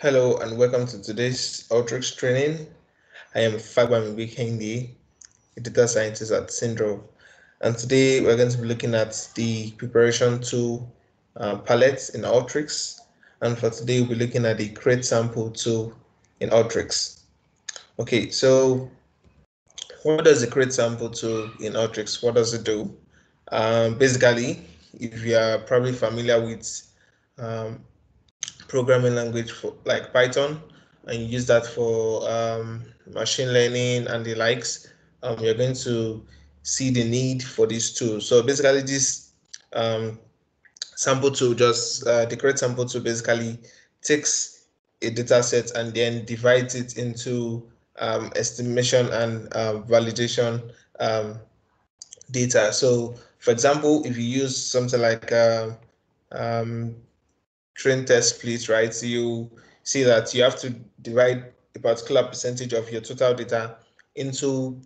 Hello and welcome to today's Alteryx training. I am Fagbami Kendi, a data scientist at Syndrome, and today we're going to be looking at the preparation tool palette in Alteryx, and for today we'll be looking at the create sample tool in Alteryx. Okay, so what does the create sample tool in Alteryx? What does it do? Basically, if you are probably familiar with um, programming language for like Python, and you use that for machine learning and the likes, you're going to see the need for this tool. So basically, this sample tool just the create sample tool basically takes a data set and then divides it into estimation and validation data. So, for example, if you use something like um, train test split, right? So you see that you have to divide a particular percentage of your total data into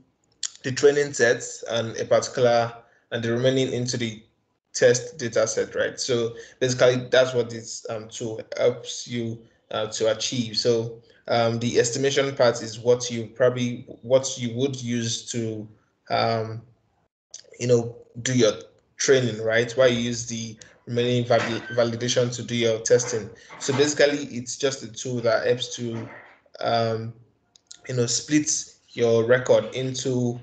the training sets and and the remaining into the test data set, right? So basically that's what this tool helps you to achieve. So the estimation part is what you would use to um, do your training, right? Why you use the remaining validation to do your testing. So basically, it's just a tool that helps to, um, split your record into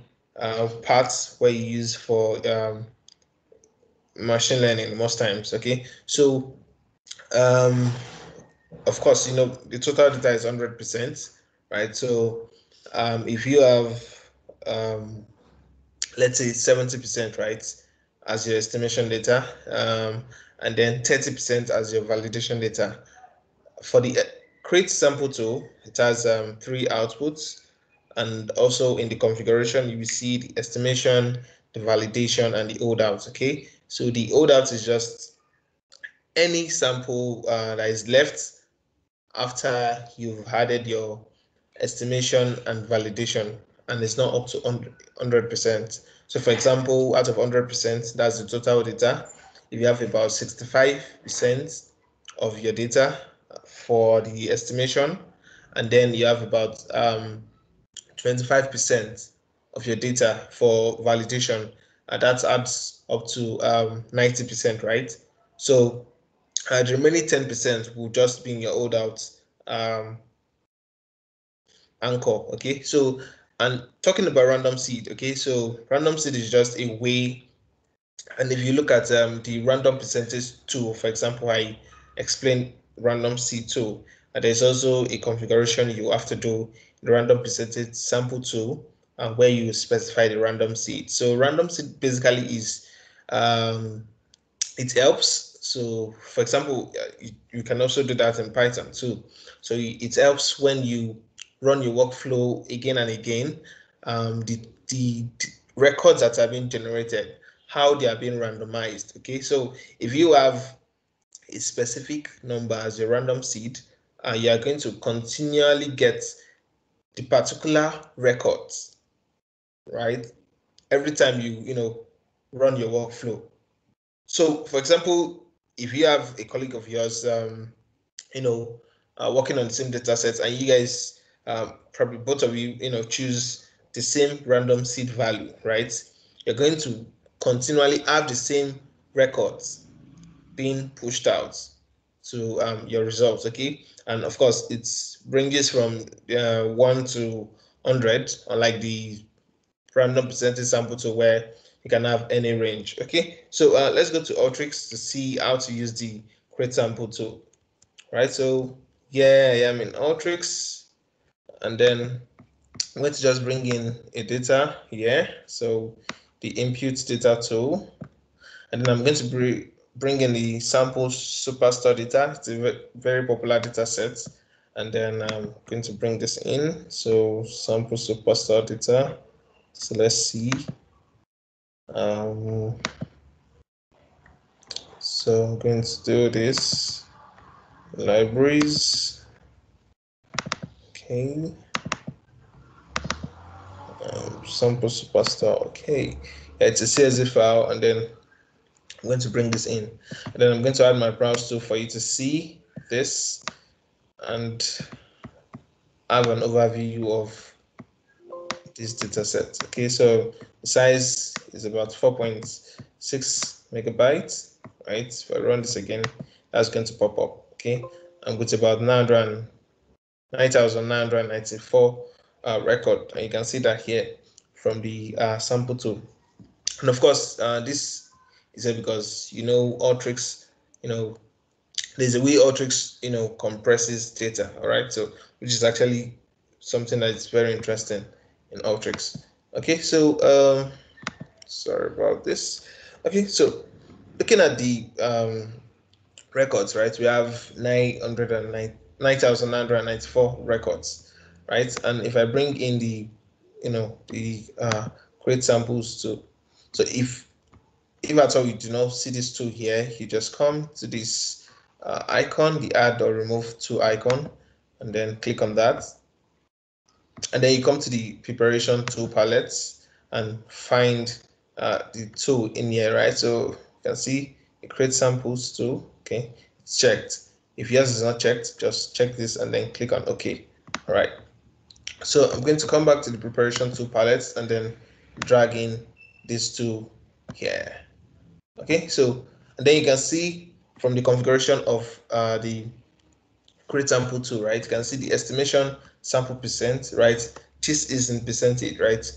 parts where you use for machine learning most times. Okay, so um, of course, the total data is 100%, right? So if you have let's say 70%, right, as your estimation data, and then 30% as your validation data. For the create sample tool, it has three outputs, and also in the configuration, you will see the estimation, the validation, and the holdout. Okay, so the holdout is just any sample that is left after you've added your estimation and validation, and it's not up to 100%. So for example, out of 100%, that's the total data. If you have about 65% of your data for the estimation, and then you have about 25% of your data for validation, that adds up to 90%, right? So the remaining 10% will just be in your holdout anchor. Okay, so and talking about random seed, okay, so random seed is just a way, and if you look at the random percentage tool, for example, I explained random seed tool, and there's also a configuration you have to do the random percentage sample tool, where you specify the random seed. So random seed basically is it helps. So for example, you can also do that in Python too. So it helps when you run your workflow again and again, the records that are being generated, how they are being randomized. Okay, so if you have a specific number as your random seed, you are going to continually get the particular records, right? Every time you run your workflow. So, for example, if you have a colleague of yours, working on the same data sets, and you guys, probably both of you, choose the same random seed value, right? You're going to continually have the same records being pushed out to your results, okay? And of course, it ranges from 1 to 100, unlike the random percentage sample to where you can have any range. Okay, so let's go to Alteryx to see how to use the create sample tool. Right, so yeah, I am in Alteryx, and then I'm going to just bring in a data here. So the input data tool, and then I'm going to bring in the sample superstar data. It's a very popular data set, and then I'm going to bring this in. So sample superstar data. So let's see. Um, so I'm going to do this, libraries, okay, sample superstar, okay, yeah, it's a CSV file, and then I'm going to bring this in, and then I'm going to add my browse tool for you to see this. and have an overview of this data set. Okay, so the size is about 4.6 megabytes, right? If I run this again, that's going to pop up. Okay, and with about 9,994 record, and you can see that here from the sample tool. And of course, this is because Alteryx, there's a way Alteryx compresses data. All right, so which is actually something that is very interesting in Alteryx. Okay, so sorry about this. Okay, so looking at the records, right? We have 9,994 records, right? And if I bring in the create samples too, so if at all you do not see this tool here, you just come to this icon, the add or remove tool icon, and then click on that, and then you come to the preparation tool palettes and find the tool in here, right? So you can see the create samples tool. Okay, it's checked. If yours is not checked, just check this and then click on OK. All right, so I'm going to come back to the preparation tool palettes and then drag in this tool here. Okay, so and then you can see from the configuration of the create sample tool, right? You can see the estimation sample percent, right? This is in percentage, right?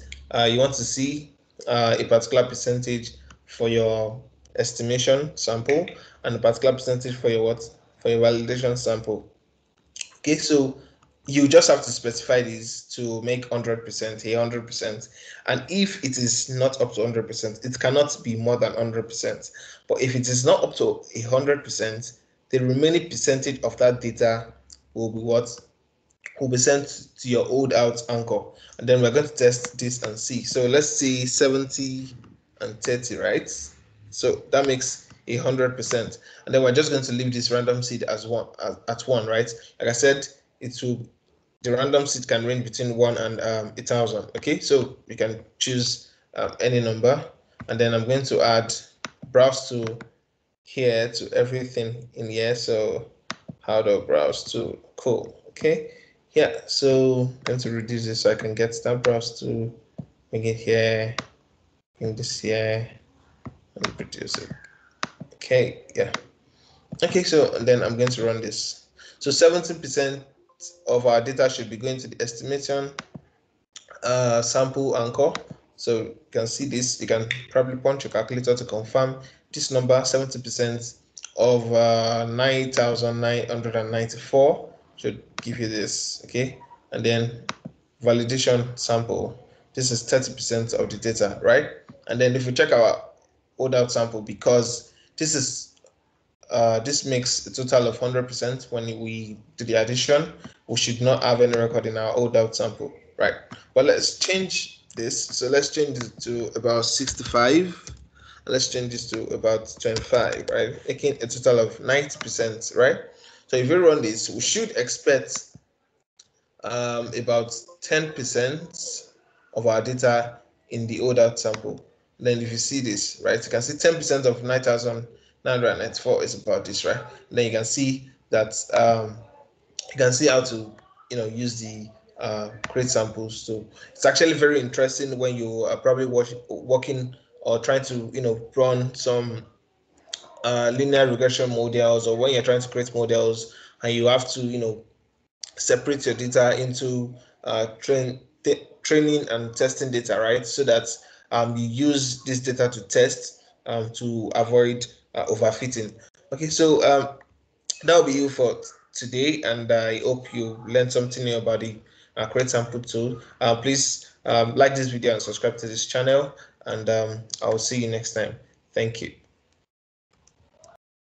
You want to see a particular percentage for your estimation sample and a particular percentage for your for your validation sample. Okay, so you just have to specify these to make 100% 100%, and if it is not up to 100%, it cannot be more than 100%. But if it is not up to 100%, the remaining percentage of that data will be will be sent to your holdout anchor, and then we're going to test this and see. So let's see 70 and 30, right? So that makes 100%, and then we're just going to leave this random seed as at one, right? Like I said, the random seed can range between 1 and 1,000. Okay, so we can choose any number, and then I'm going to add browse to here to everything in here. So how to browse to cool. Okay, yeah, so I'm going to reduce this so I can get that browse to make it here, in this here, and reduce it. Okay, yeah. Okay, so then I'm going to run this. So 70% of our data should be going to the estimation sample anchor. So you can see this. You can probably punch your calculator to confirm this number. 70% of 9,994 should give you this. Okay, and then validation sample. This is 30% of the data, right? And then if we check our holdout sample, because this makes a total of 100% when we do the addition, we should not have any record in our holdout sample, right? But let's change this. So let's change it to about 65. Let's change this to about 25, right? Making a total of 90%, right? So if we run this, we should expect about 10% of our data in the holdout sample. Then if you see this, right, you can see 10% of 9,994 is about this, right? And then you can see that you can see how to use the create samples. So it's actually very interesting when you are probably working or trying to run some linear regression models, or when you're trying to create models and you have to separate your data into training and testing data, right? So that you use this data to test to avoid overfitting. Okay, so that will be you for today, and I hope you learned something new about the create sample tool. Please like this video and subscribe to this channel, and I'll see you next time. Thank you.